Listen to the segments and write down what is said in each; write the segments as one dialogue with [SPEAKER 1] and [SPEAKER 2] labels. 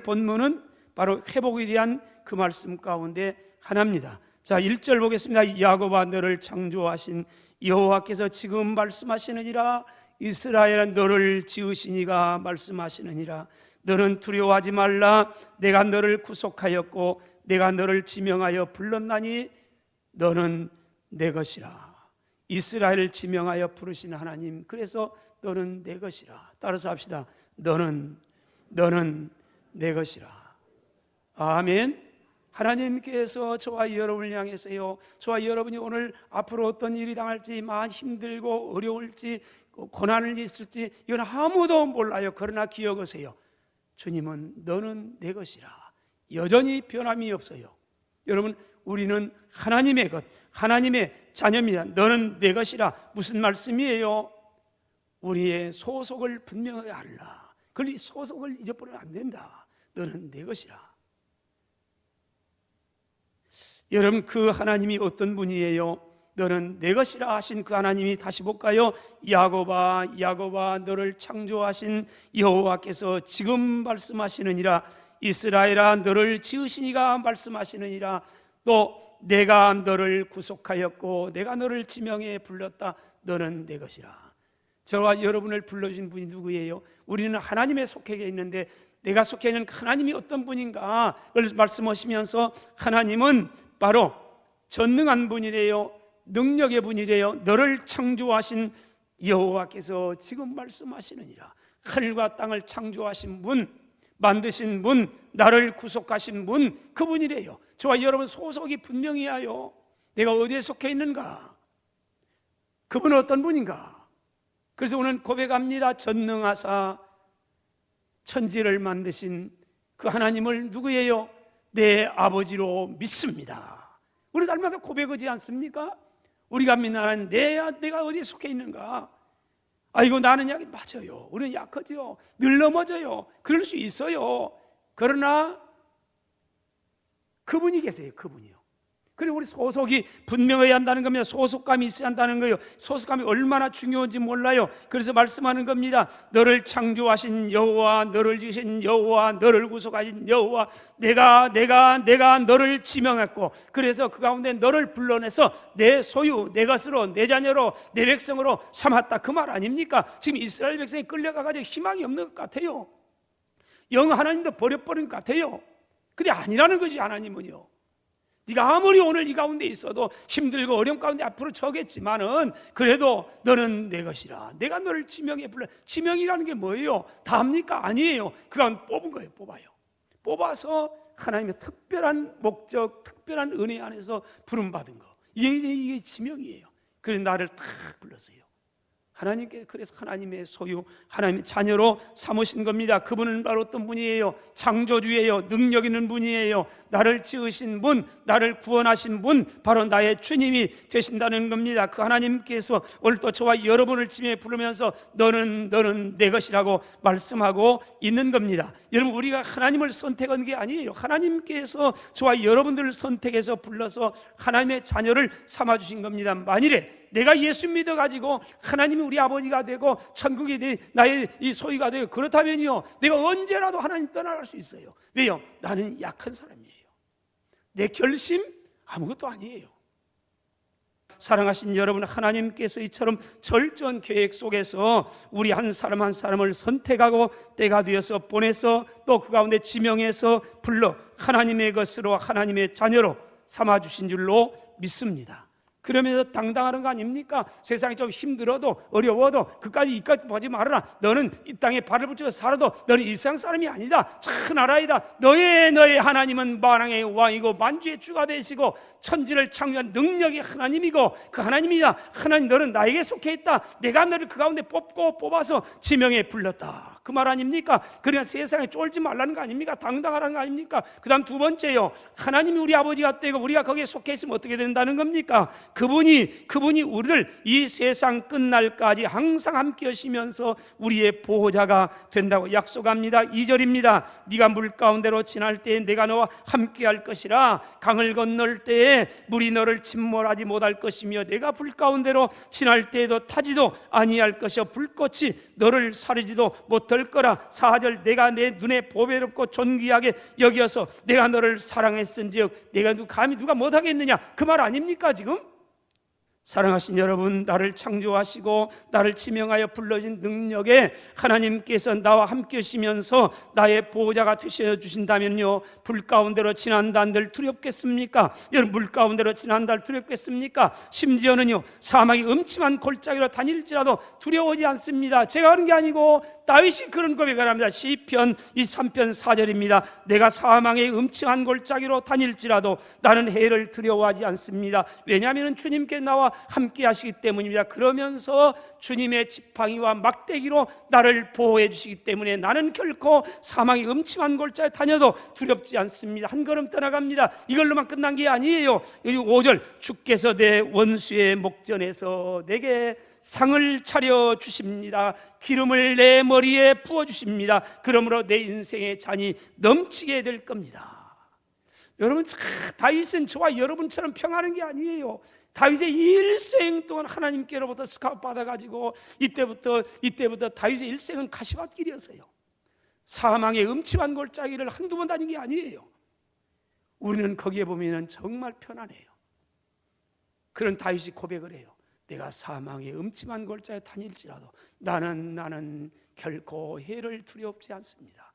[SPEAKER 1] 본문은 바로 회복에 대한 그 말씀 가운데 하나입니다. 자, 1절 보겠습니다. 야곱아, 너를 창조하신 여호와께서 지금 말씀하시느니라. 이스라엘아, 너를 지으신 이가 말씀하시느니라. 너는 두려워하지 말라. 내가 너를 구속하였고 내가 너를 지명하여 불렀나니 너는 내 것이라. 이스라엘을 지명하여 부르신 하나님, 그래서 너는 내 것이라. 따라서 합시다. 너는 내 것이라. 아멘. 하나님께서 저와 여러분을 향해서요, 저와 여러분이 오늘 앞으로 어떤 일이 당할지, 마음 힘들고 어려울지, 고난을 있을지 이건 아무도 몰라요. 그러나 기억하세요. 주님은 너는 내 것이라. 여전히 변함이 없어요. 여러분, 우리는 하나님의 것, 하나님의 자녀입니다. 너는 내 것이라. 무슨 말씀이에요? 우리의 소속을 분명하게 알라. 그러니 소속을 잊어버리면 안 된다. 너는 내 것이라. 여러분, 그 하나님이 어떤 분이에요? 너는 내 것이라 하신 그 하나님이, 다시 볼까요? 야곱아, 야곱아, 너를 창조하신 여호와께서 지금 말씀하시느니라. 이스라엘아, 너를 지으신 이가 말씀하시느니라. 또 내가 너를 구속하였고 내가 너를 지명해 불렀다. 너는 내 것이라. 저와 여러분을 불러주신 분이 누구예요? 우리는 하나님의 속해 있는데 내가 속해 있는 하나님이 어떤 분인가 를 말씀하시면서, 하나님은 바로 전능한 분이래요. 능력의 분이래요. 너를 창조하신 여호와께서 지금 말씀하시느니라. 하늘과 땅을 창조하신 분, 만드신 분, 나를 구속하신 분, 그분이래요. 저와 여러분 소속이 분명히 하여 내가 어디에 속해 있는가, 그분은 어떤 분인가. 그래서 오늘 고백합니다. 전능하사 천지를 만드신 그 하나님을 누구예요? 내 아버지로 믿습니다. 우리 날마다 고백하지 않습니까? 우리가 믿는 내가 어디에 속해 있는가? 아이고, 나는 약이 맞아요. 우리는 약하죠. 늘 넘어져요. 그럴 수 있어요. 그러나 그분이 계세요. 그분이요. 그리고 우리 소속이 분명해야 한다는 겁니다. 소속감이 있어야 한다는 거예요. 소속감이 얼마나 중요한지 몰라요. 그래서 말씀하는 겁니다. 너를 창조하신 여호와, 너를 지으신 여호와, 너를 구속하신 여호와, 내가 너를 지명했고, 그래서 그 가운데 너를 불러내서 내 소유, 내 것으로, 내 자녀로, 내 백성으로 삼았다. 그 말 아닙니까? 지금 이스라엘 백성이 끌려가가지고 희망이 없는 것 같아요. 영 하나님도 버려버린 것 같아요. 근데 아니라는 거지. 하나님은요, 네가 아무리 오늘 이 가운데 있어도 힘들고 어려움 가운데 앞으로 처겠지만은 그래도 너는 내 것이라. 내가 너를 지명해 불러. 지명이라는 게 뭐예요? 다 합니까? 아니에요. 그 가운데 뽑은 거예요. 뽑아서 하나님의 특별한 목적, 특별한 은혜 안에서 부름받은 거, 이게 지명이에요. 그래서 나를 탁 불렀어요. 하나님께, 그래서 하나님의 소유, 하나님의 자녀로 삼으신 겁니다. 그분은 바로 어떤 분이에요? 창조주예요. 능력 있는 분이에요. 나를 지으신 분, 나를 구원하신 분, 바로 나의 주님이 되신다는 겁니다. 그 하나님께서 오늘 또 저와 여러분을 지명해 부르면서 너는 내 것이라고 말씀하고 있는 겁니다. 여러분, 우리가 하나님을 선택한 게 아니에요. 하나님께서 저와 여러분들을 선택해서 불러서 하나님의 자녀를 삼아주신 겁니다. 만일에 내가 예수 믿어가지고 하나님이 우리 아버지가 되고 천국이 나의 이 소유가 되고 그렇다면요, 내가 언제라도 하나님 떠나갈 수 있어요. 왜요? 나는 약한 사람이에요. 내 결심 아무것도 아니에요. 사랑하신 여러분, 하나님께서 이처럼 절전 계획 속에서 우리 한 사람 한 사람을 선택하고 때가 되어서 보내서 또 그 가운데 지명해서 불러 하나님의 것으로, 하나님의 자녀로 삼아주신 줄로 믿습니다. 그러면서 당당하는 거 아닙니까? 세상이 좀 힘들어도 어려워도 이까지 보지 말아라. 너는 이 땅에 발을 붙여 살아도 너는 이 세상 사람이 아니다. 참 알아이다. 너의 하나님은 만왕의 왕이고 만주의 주가 되시고 천지를 창조한 능력이 하나님이고 그 하나님이다. 하나님, 너는 나에게 속해 있다. 내가 너를 그 가운데 뽑아서 지명해 불렀다. 그 말 아닙니까? 그러니까 세상에 쫄지 말라는 거 아닙니까? 당당하라는 거 아닙니까? 그 다음 두 번째요, 하나님이 우리 아버지가 되고 우리가 거기에 속해 있으면 어떻게 된다는 겁니까? 그분이 우리를 이 세상 끝날까지 항상 함께 하시면서 우리의 보호자가 된다고 약속합니다. 2절입니다. 네가 물 가운데로 지날 때에 내가 너와 함께 할 것이라. 강을 건널 때에 물이 너를 침몰하지 못할 것이며 내가 불 가운데로 지날 때에도 타지도 아니할 것이요 불꽃이 너를 사르지도 못할 될 거라. 4절 내가 내 눈에 보배롭고 존귀하게 여기어서 내가 너를 사랑했은즉 내가 감히 누가 못하겠느냐, 그 말 아닙니까 지금? 사랑하신 여러분, 나를 창조하시고 나를 지명하여 불러진 능력에 하나님께서 나와 함께 하시면서 나의 보호자가 되셔 주신다면요, 불 가운데로 지난다는들 두렵겠습니까? 여러분, 물 가운데로 지난다를 두렵겠습니까? 심지어는요, 사망이 음침한 골짜기로 다닐지라도 두려워하지 않습니다. 제가 하는 게 아니고 다윗이 그런 고백을 합니다. 시편 23편 4절입니다. 내가 사망의 음침한 골짜기로 다닐지라도 나는 해를 두려워하지 않습니다. 왜냐하면 주님께 나와 함께 하시기 때문입니다. 그러면서 주님의 지팡이와 막대기로 나를 보호해 주시기 때문에 나는 결코 사망의 음침한 골짜기에 다녀도 두렵지 않습니다. 한 걸음 떠나갑니다. 이걸로만 끝난 게 아니에요. 5절 주께서 내 원수의 목전에서 내게 상을 차려 주십니다. 기름을 내 머리에 부어 주십니다. 그러므로 내 인생의 잔이 넘치게 될 겁니다. 여러분, 다윗은 저와 여러분처럼 평하는 게 아니에요. 다윗의 일생 동안 하나님께로부터 스카웃 받아가지고 이때부터 다윗의 일생은 가시밭길이었어요. 사망의 음침한 골짜기를 한두 번 다닌 게 아니에요. 우리는 거기에 보면 정말 편안해요. 그런 다윗이 고백을 해요. 내가 사망의 음침한 골짜기에 다닐지라도 나는 결코 해를 두렵지 않습니다.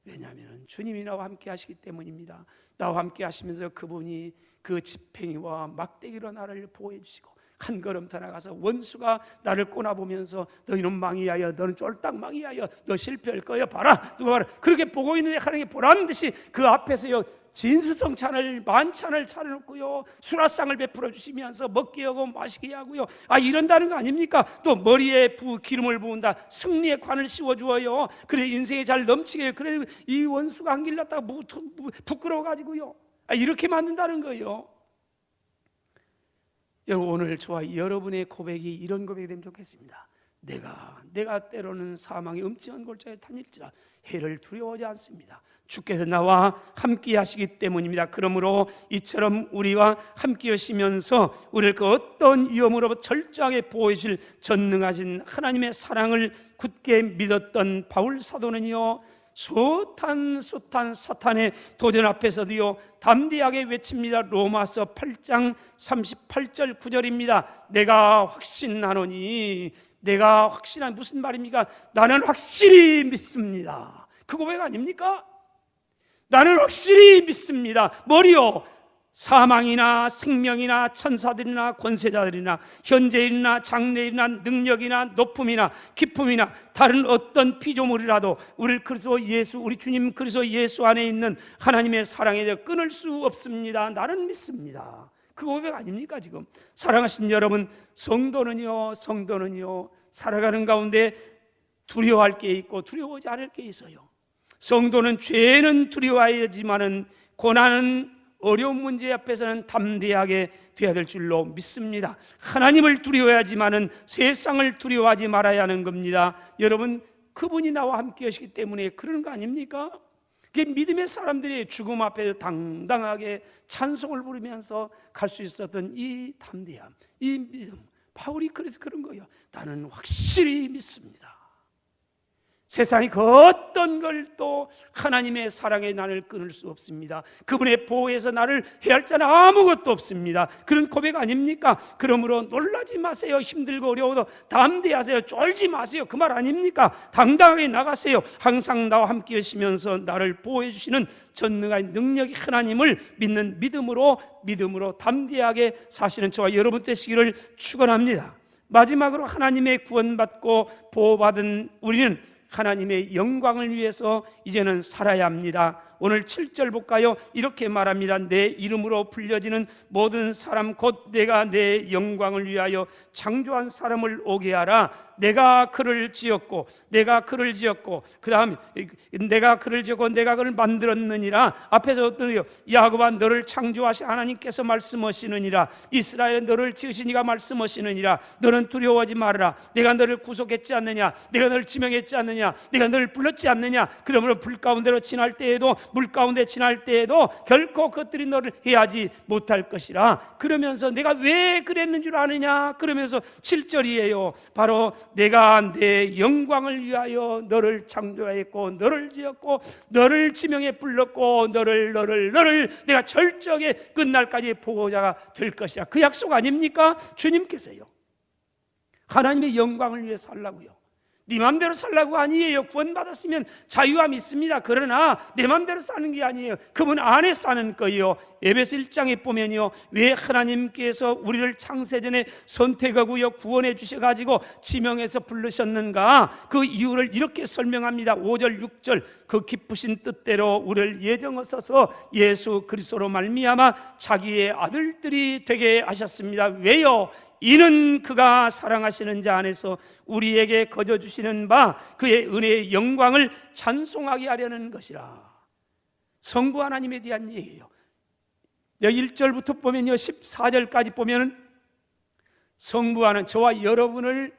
[SPEAKER 1] 왜냐하면 주님이 나와 함께 하시기 때문입니다. 나와 함께 하시면서 그분이 그 지팡이와 막대기로 나를 보호해 주시고, 한 걸음 더 나가서 원수가 나를 꼬나보면서 너희는 망이하여, 너는 쫄딱 망이하여, 너 실패할 거야, 봐라, 누가 봐라, 그렇게 보고 있는데 하나님이 보라는 듯이 그 앞에서요 진수성찬을 만찬을 차려놓고요 수라상을 베풀어 주시면서 먹게 하고 마시게 하고요, 이런다는 거 아닙니까? 또 머리에 기름을 부은다, 승리의 관을 씌워주어요. 그래 인생이 잘 넘치게 해요. 그래 이 원수가 한 길 났다가 부끄러워가지고요 이렇게 만든다는 거예요. 여러분, 오늘 저와 여러분의 고백이 이런 고백이 되면 좋겠습니다. 내가 때로는 사망의 음침한 골짜기에 다닐지라 해를 두려워하지 않습니다. 주께서 나와 함께 하시기 때문입니다. 그러므로 이처럼 우리와 함께 하시면서 우리를 그 어떤 위험으로부터 철저하게 보호해 주실 전능하신 하나님의 사랑을 굳게 믿었던 바울 사도는요, 숱한 사탄의 도전 앞에서도요 담대하게 외칩니다. 로마서 8장 38절 9절입니다. 내가 확신하노니, 내가 확신한, 무슨 말입니까? 나는 확실히 믿습니다. 그 고백 아닙니까? 나는 확실히 믿습니다. 뭐리요? 사망이나 생명이나 천사들이나 권세자들이나 현재일이나 장래일이나 능력이나 높음이나 기쁨이나 다른 어떤 피조물이라도 우리 그리스도 예수, 우리 주님 그리스도 예수 안에 있는 하나님의 사랑에 대해 끊을 수 없습니다. 나는 믿습니다. 그 고백 아닙니까 지금? 사랑하신 여러분, 성도는요 살아가는 가운데 두려워할 게 있고 두려워하지 않을 게 있어요. 성도는 죄는 두려워하지만은 고난은, 어려운 문제 앞에서는 담대하게 되어야 될 줄로 믿습니다. 하나님을 두려워하지만은 세상을 두려워하지 말아야 하는 겁니다. 여러분, 그분이 나와 함께 하시기 때문에 그런 거 아닙니까? 그게 믿음의 사람들이 죽음 앞에서 당당하게 찬송을 부르면서 갈 수 있었던 이 담대함, 이 믿음, 바울이 그래서 그런 거예요. 나는 확실히 믿습니다. 세상이 그 어떤 걸 또 하나님의 사랑에 나를 끊을 수 없습니다. 그분의 보호에서 나를 해할 자는 아무것도 없습니다. 그런 고백 아닙니까? 그러므로 놀라지 마세요. 힘들고 어려워도 담대하세요. 쫄지 마세요. 그 말 아닙니까? 당당하게 나가세요. 항상 나와 함께 하시면서 나를 보호해 주시는 전능한 능력이 하나님을 믿는 믿음으로 담대하게 사시는 저와 여러분 되시기를 축원합니다. 마지막으로 하나님의 구원받고 보호받은 우리는 하나님의 영광을 위해서 이제는 살아야 합니다. 오늘 7절 볼까요? 이렇게 말합니다. 내 이름으로 불려지는 모든 사람 곧 내가 내 영광을 위하여 창조한 사람을 오게 하라. 내가 그를 지었고 그 다음에 내가 그를 지었고 내가 그를 만들었느니라. 앞에서 어떠요? 야곱아 너를 창조하신 하나님께서 말씀하시느니라. 이스라엘 너를 지으신 이가 말씀하시느니라. 너는 두려워하지 말아라. 내가 너를 구속했지 않느냐? 내가 너를 지명했지 않느냐? 내가 너를 불렀지 않느냐? 그러므로 불 가운데로 지날 때에도 물 가운데 지날 때에도 결코 그것들이 너를 해하지 못할 것이라. 그러면서 내가 왜 그랬는 줄 아느냐? 그러면서 7절이에요. 바로 내가 내 영광을 위하여 너를 창조하였고 너를 지었고 너를 지명에 불렀고 너를 내가 절정의 끝날까지 보호자가 될 것이야. 그 약속 아닙니까? 주님께서요. 하나님의 영광을 위해 살라고요. 네 맘대로 살라고 아니에요. 구원받았으면 자유함이 있습니다. 그러나 내 맘대로 사는 게 아니에요. 그분 안에 사는 거예요. 에베소 1장에 보면요, 왜 하나님께서 우리를 창세전에 선택하고요 구원해 주셔가지고 지명해서 부르셨는가, 그 이유를 이렇게 설명합니다. 5절 6절 그 기쁘신 뜻대로 우리를 예정하셔서 예수 그리스도로 말미암아 자기의 아들들이 되게 하셨습니다. 왜요? 이는 그가 사랑하시는 자 안에서 우리에게 거저 주시는 바 그의 은혜의 영광을 찬송하게 하려는 것이라. 성부 하나님에 대한 얘기예요. 1절부터 보면요 14절까지 보면 성부하는 저와 여러분을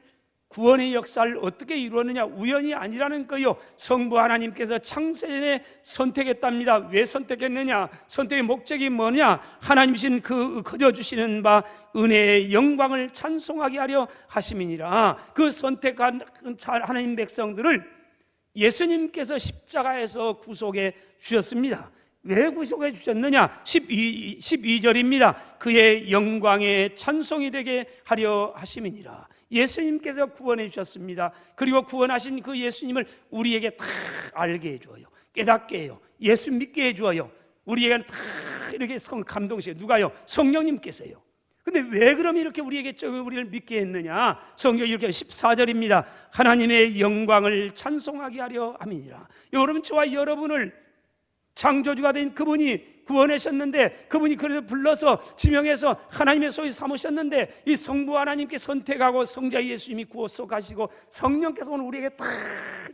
[SPEAKER 1] 구원의 역사를 어떻게 이루었느냐, 우연이 아니라는 거요. 성부 하나님께서 창세전에 선택했답니다. 왜 선택했느냐? 선택의 목적이 뭐냐? 하나님이신 그 거저 주시는 바 은혜의 영광을 찬송하게 하려 하심이니라. 그 선택한 하나님 백성들을 예수님께서 십자가에서 구속해 주셨습니다. 왜 구속해 주셨느냐? 12절입니다. 그의 영광의 찬송이 되게 하려 하심이니라. 예수님께서 구원해 주셨습니다. 그리고 구원하신 그 예수님을 우리에게 다 알게 해줘요. 깨닫게 해요. 예수 믿게 해줘요. 우리에게는 다 이렇게 감동시켜요. 누가요? 성령님께서요. 근데 왜 그럼 이렇게 우리를 믿게 했느냐? 성경 이렇게 14절입니다. 하나님의 영광을 찬송하게 하려 함이니라. 여러분, 저와 여러분을 창조주가 된 그분이 구원하셨는데, 그분이 그래서 불러서 지명해서 하나님의 소유 삼으셨는데, 이 성부 하나님께 선택하고 성자 예수님이 구속하시고 성령께서 오늘 우리에게 다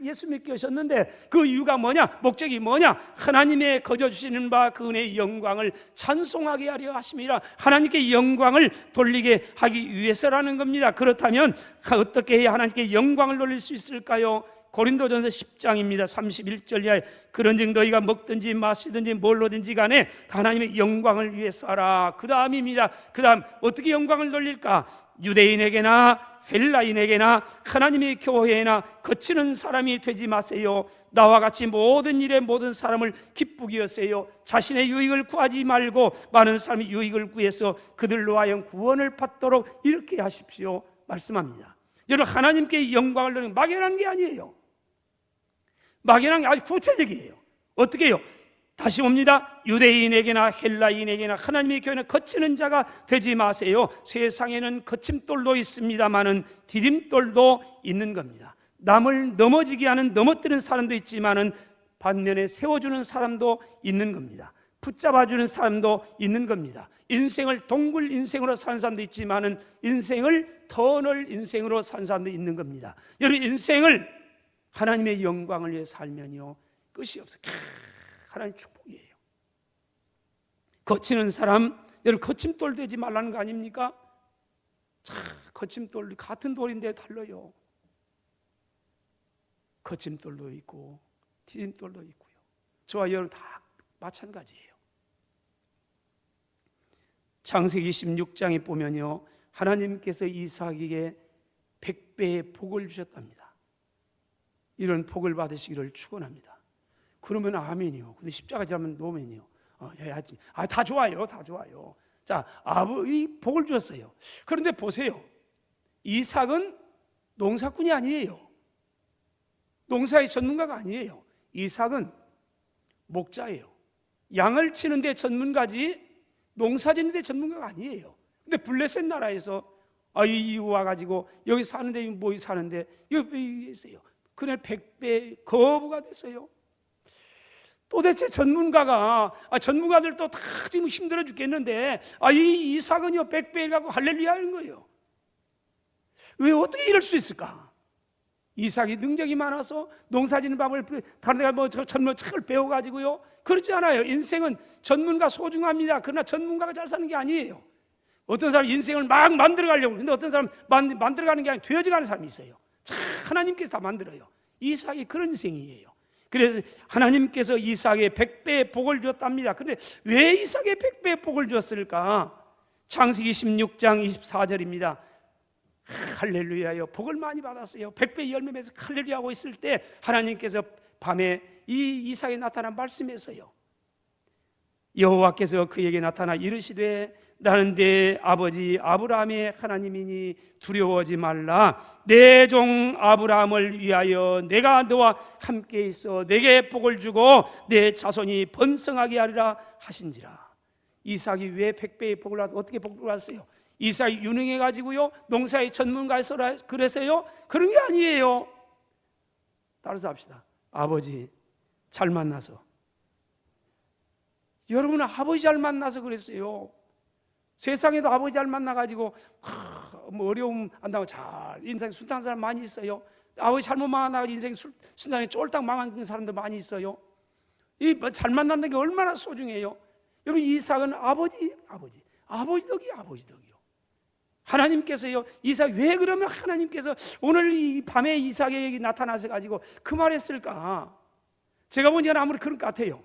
[SPEAKER 1] 예수 믿게 하셨는데, 그 이유가 뭐냐? 목적이 뭐냐? 하나님의 거저 주시는 바 그 은혜의 영광을 찬송하게 하려 하심이라. 하나님께 영광을 돌리게 하기 위해서라는 겁니다. 그렇다면 어떻게 해야 하나님께 영광을 돌릴 수 있을까요? 고린도전서 10장입니다 31절 이하에 그런즉 너희가 먹든지 마시든지 뭘로든지 간에 하나님의 영광을 위해서 하라. 그 다음입니다. 그 다음 어떻게 영광을 돌릴까? 유대인에게나 헬라인에게나 하나님의 교회나 거치는 사람이 되지 마세요. 나와 같이 모든 일에 모든 사람을 기쁘게 하세요. 자신의 유익을 구하지 말고 많은 사람이 유익을 구해서 그들로 하여 구원을 받도록 이렇게 하십시오 말씀합니다. 여러분, 하나님께 영광을 돌리는 막연한 게 아니에요. 막연한 게 아주 구체적이에요. 어떻게 해요? 다시 봅니다. 유대인에게나 헬라인에게나 하나님의 교회는 거치는 자가 되지 마세요. 세상에는 거침돌도 있습니다마는 디딤돌도 있는 겁니다. 남을 넘어지게 하는 넘어뜨리는 사람도 있지만은 반면에 세워주는 사람도 있는 겁니다. 붙잡아주는 사람도 있는 겁니다. 인생을 동굴 인생으로 사는 사람도 있지만은 인생을 터널 인생으로 사는 사람도 있는 겁니다. 여러분, 인생을 하나님의 영광을 위해 살면요 끝이 없어요. 하나님 축복이에요. 거치는 사람, 여러분 거침돌 되지 말라는 거 아닙니까? 거침돌 같은 돌인데 달라요. 거침돌도 있고 디딤돌도 있고요. 저와 여러분 다 마찬가지예요. 창세기 16장에 보면요 하나님께서 이삭에게 100배의 복을 주셨답니다. 이런 복을 받으시기를 축원합니다. 그러면 아멘이요. 근데 십자가 지나면 노멘이요. 해야지. 다 좋아요. 다 좋아요. 자, 이 복을 주셨어요. 그런데 보세요. 이삭은 농사꾼이 아니에요. 농사의 전문가가 아니에요. 이삭은 목자예요. 양을 치는데 전문가지 농사 짓는데 전문가가 아니에요. 근데 블레셋 나라에서 이 와가지고 여기 사는데 뭐 사는데 여기 있어요. 그날 100배 거부가 됐어요. 도대체 전문가들도 다 지금 힘들어 죽겠는데 이 이삭은요 100배 갖고 할렐루야 하는 거예요. 왜 어떻게 이럴 수 있을까? 이삭이 능력이 많아서 농사짓는 방법을 다른 데가 책을 배워가지고요. 그렇지 않아요. 인생은 전문가 소중합니다. 그러나 전문가가 잘 사는 게 아니에요. 어떤 사람 인생을 막 만들어가려고, 근데 어떤 사람 만들어가는 게 아니라 되어져가는 사람이 있어요. 하나님께서 다 만들어요. 이삭이 그런 인생이에요. 그래서 하나님께서 이삭에게 100배의 복을 주었답니다. 그런데 왜 이삭에게 100배의 복을 주었을까? 창세기 16장 24절입니다. 할렐루야요. 복을 많이 받았어요. 100배 열매 맺어서 할렐루야 하고 있을 때 하나님께서 밤에 이 이삭에 나타난 말씀에서요, 여호와께서 그에게 나타나 이르시되 나는 내 아버지 아브라함의 하나님이니 두려워하지 말라. 내 종 아브라함을 위하여 내가 너와 함께 있어 내게 복을 주고 내 자손이 번성하게 하리라 하신지라. 이삭이 왜 100배의 복을 받았어요? 어떻게 복을 받았어요? 이삭이 유능해가지고요, 농사의 전문가에서 그래서요? 그런 게 아니에요. 따라서 합시다. 아버지 잘 만나서. 여러분은 아버지 잘 만나서 그랬어요. 세상에도 아버지 잘 만나가지고 뭐 어려움 안다고 잘 인생 순탄한 사람 많이 있어요. 아버지 잘못 만나고 인생 순탄하게 쫄딱 망한 사람도 많이 있어요. 이 잘 만나는 게 얼마나 소중해요. 여러분, 이삭은 아버지 덕이요. 하나님께서요, 이삭 왜 그러면 하나님께서 오늘 이 밤에 이삭에게 나타나셔 가지고 그 말했을까? 제가 보니까 아무리 그럴 것 같아요.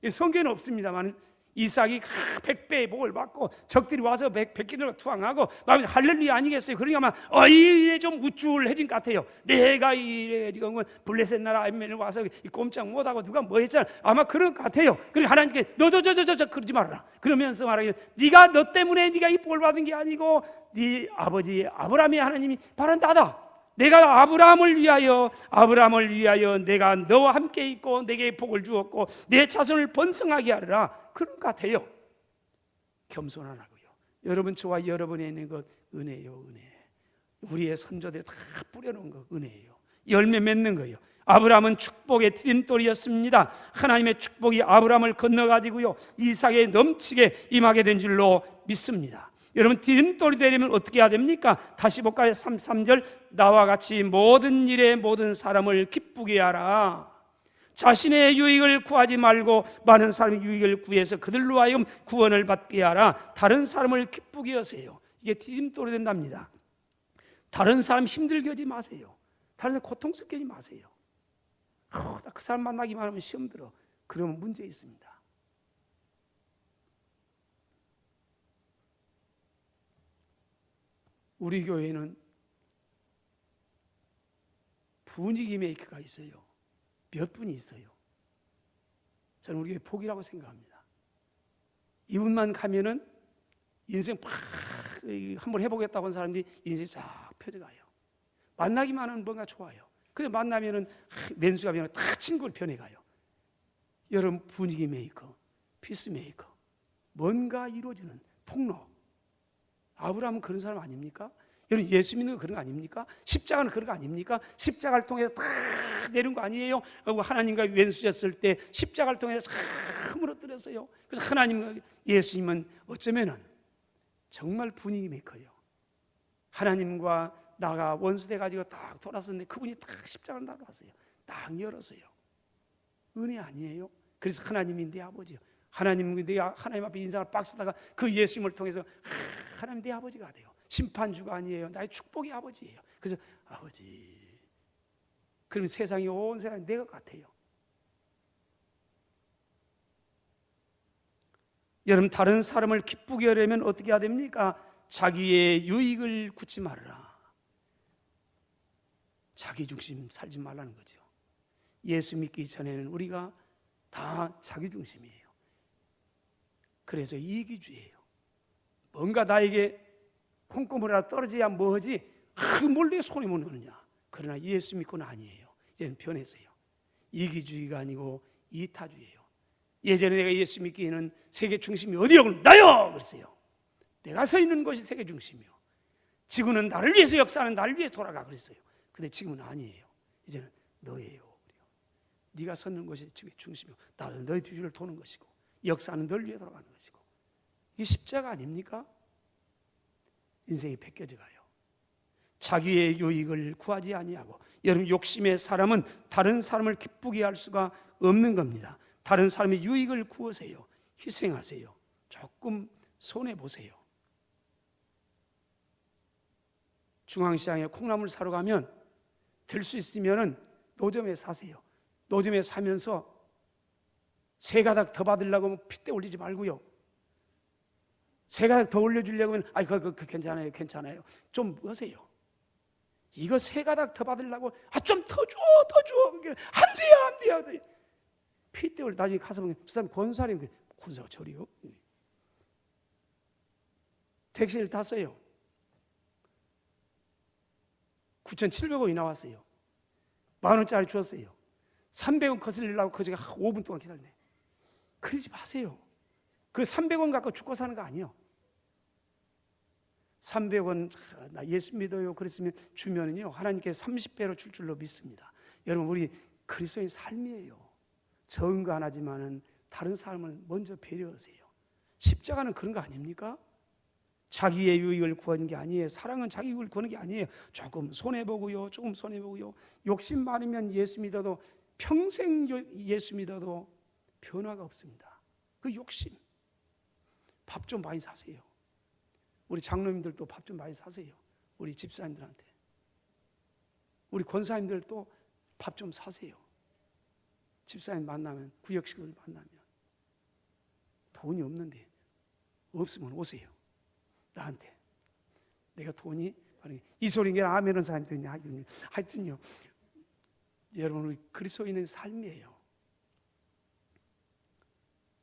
[SPEAKER 1] 성경에는 없습니다만 이삭이 100배의 복을 받고 적들이 와서 100개를 투항하고 마음에 할렐루야 아니겠어요? 그러니까 이래 좀 우쭐해진 것 같아요. 내가 이래 지금 블레셋 나라 아멘을 와서 꼼짝 못하고 누가 뭐 했잖아. 아마 그럴 것 같아요. 그러니까 하나님께 너도 저 그러지 말아라. 그러면서 말하기를 네가 너 때문에 네가 이 복을 받은 게 아니고 네 아버지 아브라함의 하나님이 바로 나다. 내가 아브라함을 위하여 내가 너와 함께 있고 내게 복을 주었고 내 자손을 번성하게 하리라. 그런 것 같아요. 겸손하라고요. 여러분, 저와 여러분에 있는 것 은혜요, 은혜. 우리의 선조들이 다 뿌려놓은 것 은혜예요. 열매 맺는 거예요. 아브라함은 축복의 디딤돌이었습니다. 하나님의 축복이 아브라함을 건너가지고요 이삭에 넘치게 임하게 된 줄로 믿습니다. 여러분, 디딤돌이 되려면 어떻게 해야 됩니까? 다시 볼까요? 3절 나와 같이 모든 일에 모든 사람을 기쁘게 하라. 자신의 유익을 구하지 말고 많은 사람의 유익을 구해서 그들로 하여금 구원을 받게 하라. 다른 사람을 기쁘게 하세요. 이게 디딤돌이 된답니다. 다른 사람 힘들게 하지 마세요. 다른 사람 고통스럽게 하지 마세요. 그 사람 만나기만 하면 시험 들어. 그러면 문제 있습니다. 우리 교회는 분위기 메이커가 있어요. 몇 분이 있어요. 저는 우리 교회 복이라고 생각합니다. 이분만 가면은 인생 팍 한번 해보겠다고 하는 사람들이 인생이 쫙 펴져가요. 만나기만 하면 뭔가 좋아요. 근데 만나면은 맨수가 변하고 다 친구를 변해가요. 여러분, 분위기 메이커, 피스 메이커, 뭔가 이루어주는 통로. 아브라함은 그런 사람 아닙니까? 여러분, 예수 믿는 거 그런 거 아닙니까? 십자가는 그런 거 아닙니까? 십자가를 통해서 다 내린 거 아니에요? 하나님과 왼수였을 때 십자가를 통해서 다 무너뜨렸어요. 그래서 하나님과 예수님은 어쩌면은 정말 분위기 메이커예요. 하나님과 나가 원수돼 가지고 딱 돌았었는데 그분이 딱 십자가를 달아왔어요. 딱 열었어요. 은혜 아니에요? 그래서 하나님이 내 아버지요. 하나님 앞에 인상을 빡 쓰다가 그 예수님을 통해서 하나님 내 아버지가 돼요. 심판주가 아니에요. 나의 축복의 아버지예요. 그래서 아버지. 그러면 세상이 온 세상이 내 것 같아요. 여러분, 다른 사람을 기쁘게 하려면 어떻게 해야 됩니까? 자기의 유익을 굳지 말아라. 자기 중심 살지 말라는 거죠. 예수 믿기 전에는 우리가 다 자기 중심이에요. 그래서 이기주의예요. 뭔가 나에게 콩고물이라 떨어져야 뭐하지? 뭘 내 손에 못 넣느냐? 그러나 예수 믿고는 아니에요. 이제는 변했어요. 이기주의가 아니고 이타주의예요. 예전에 내가 예수 믿기에는 세계 중심이 어디라고? 나요! 그랬어요. 내가 서 있는 곳이 세계 중심이요. 지구는 나를 위해서 역사하는 나를 위해서 돌아가 그랬어요. 근데 지금은 아니에요. 이제는 너예요. 네가 서는 것이 중심이고 나는 너의 뒤를 도는 것이고 역사는 널 위해 돌아가는 것이고 이게 십자가 아닙니까? 인생이 벗겨져 가요. 자기의 유익을 구하지 아니하고 여러분, 욕심의 사람은 다른 사람을 기쁘게 할 수가 없는 겁니다. 다른 사람의 유익을 구하세요. 희생하세요. 조금 손해보세요. 중앙시장에 콩나물 사러 가면 될 수 있으면 노점에 사세요. 노점에 사면서 세 가닥 더 받으려고 핏대 올리지 말고요. 세 가닥 더 올려주려고 하면 그 괜찮아요, 괜찮아요. 좀 하세요. 이거 세 가닥 더 받으려고 좀 더 줘, 더 줘. 안 돼요, 안 돼요. 핏대 올려. 나중에 가서 보면 그 사람 권사래요. 권사가 저리요? 택시를 탔어요. 9,700원이 나왔어요. 10,000원짜리 줬어요. 300원 거슬리려고 그 제가 5분 동안 기다리네. 그러지 마세요. 그 300원 갖고 죽고 사는 거 아니에요. 300원 나 예수 믿어요 그랬으면 주면은요 하나님께 30배로 줄 줄로 믿습니다. 여러분 우리 그리스도인 삶이에요. 적은 거 하나지만은 다른 사람을 먼저 배려하세요. 십자가는 그런 거 아닙니까? 자기의 유익을 구하는 게 아니에요. 사랑은 자기 유익을 구하는 게 아니에요. 조금 손해보고요, 조금 손해보고요. 욕심 많으면 예수 믿어도 평생 예수 믿어도 변화가 없습니다. 그 욕심. 밥 좀 많이 사세요. 우리 장로님들도 밥 좀 많이 사세요. 우리 집사님들한테. 우리 권사님들도 밥 좀 사세요. 집사님 만나면, 구역식을 만나면. 돈이 없는데 없으면 오세요. 나한테. 내가 돈이 이 소리에 아멘은 사람도 있냐. 하여튼요. 여러분 우리 그리스도인의 삶이에요.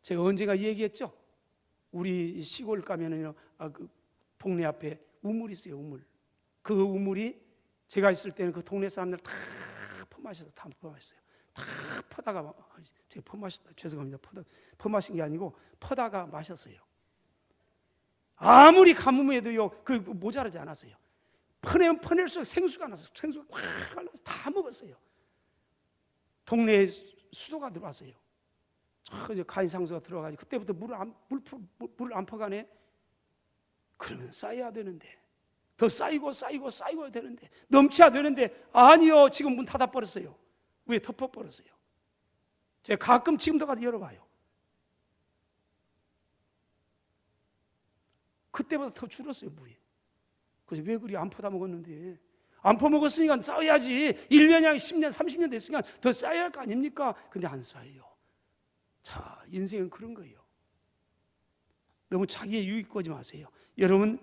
[SPEAKER 1] 제가 언젠가 얘기했죠. 우리 시골 가면은요, 그 동네 앞에 우물이 있어요. 우물. 그 우물이 제가 있을 때는 그 동네 사람들 다 퍼마셔서 다 퍼마셨어요. 다 퍼다가 제가 퍼마셨다. 죄송합니다. 퍼마신 게 아니고 퍼다가 마셨어요. 아무리 가뭄에도요, 그 모자라지 않았어요. 퍼내면 퍼낼수록 생수가 나서 생수가 꽉 갈라서 다 먹었어요. 동네에 수도가 들어왔어요. 이제 간상수가 들어가지고 그때부터 물을 안 퍼가네. 그러면 쌓여야 되는데 더 쌓이고 되는데 넘쳐야 되는데 아니요. 지금 문 닫아버렸어요. 위에 덮어버렸어요. 제가 가끔 지금도 가서 열어봐요. 그때보다 더 줄었어요. 물이. 그래서 왜 그리 안 퍼다 먹었는데 안 퍼먹었으니까 쌓여야지. 1년이 아니라 10년 30년 됐으니까 더 쌓여야 할 거 아닙니까? 근데 안 쌓여요. 자, 인생은 그런 거예요. 너무 자기의 유익 보지 마세요. 여러분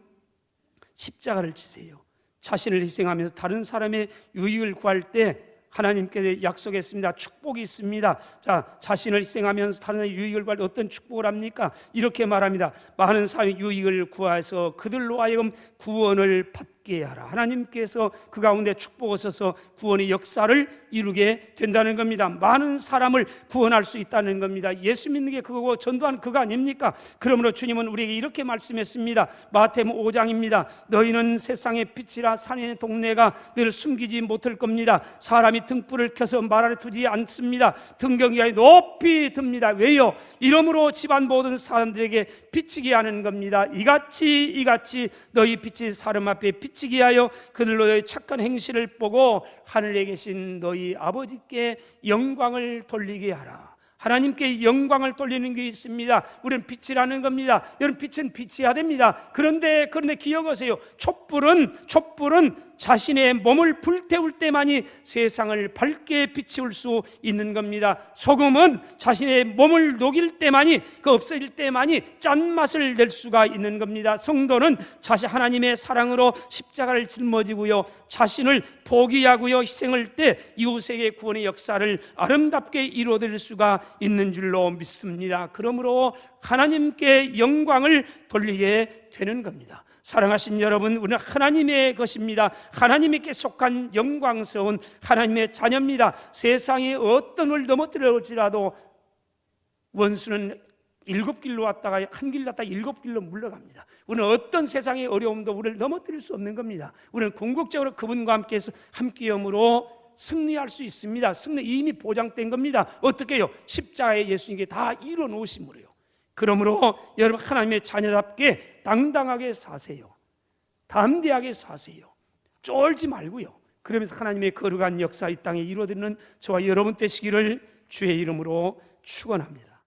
[SPEAKER 1] 십자가를 지세요. 자신을 희생하면서 다른 사람의 유익을 구할 때 하나님께서 약속했습니다. 축복이 있습니다. 자, 자신을 희생하면서 다른 사람의 유익을 구할 때 어떤 축복을 합니까? 이렇게 말합니다. 많은 사람의 유익을 구해서 그들로 하여금 구원을 받게 하라. 하나님께서 그 가운데 축복하셔서 구원의 역사를 이루게 된다는 겁니다. 많은 사람을 구원할 수 있다는 겁니다. 예수 믿는 게 그거고 전도하는 그거 아닙니까? 그러므로 주님은 우리에게 이렇게 말씀했습니다. 마태복음 5장입니다. 너희는 세상의 빛이라. 산의 동네가 늘 숨기지 못할 겁니다. 사람이 등불을 켜서 말 아래 두지 않습니다. 등경이 높이 듭니다. 왜요? 이러므로 집안 모든 사람들에게 비치게 하는 겁니다. 이같이 너희 빛이 사람 앞에 비치게 하여 그들로 너희 착한 행실을 보고 하늘에 계신 너희 아버지께 영광을 돌리게 하라. 하나님께 영광을 돌리는 게 있습니다. 우리는 빛이라는 겁니다. 여러분 빛은 비치해야 됩니다. 그런데 기억하세요. 촛불은 자신의 몸을 불태울 때만이 세상을 밝게 비추을 수 있는 겁니다. 소금은 자신의 몸을 녹일 때만이, 없어질 때만이 짠맛을 낼 수가 있는 겁니다. 성도는 하나님의 사랑으로 십자가를 짊어지고요, 자신을 포기하고요, 희생할 때 이웃에게 구원의 역사를 아름답게 이루어드릴 수가 있는 줄로 믿습니다. 그러므로 하나님께 영광을 돌리게 되는 겁니다. 사랑하신 여러분, 우리는 하나님의 것입니다. 하나님께 속한 영광스러운 하나님의 자녀입니다. 세상에 어떤 걸 넘어뜨려올지라도 원수는 7길로 왔다가 한 길 갔다가 7길로 물러갑니다. 우리는 어떤 세상의 어려움도 우리를 넘어뜨릴 수 없는 겁니다. 우리는 궁극적으로 그분과 함께해서 함께함으로 승리할 수 있습니다. 승리 이미 보장된 겁니다. 어떻게 해요? 십자가에 예수님께 다 이뤄 놓으심으로요. 그러므로 여러분 하나님의 자녀답게 당당하게 사세요. 담대하게 사세요. 쫄지 말고요. 그러면서 하나님의 거룩한 역사 이 땅에 이루어지는 저와 여러분 되시기를 주의 이름으로 축원합니다.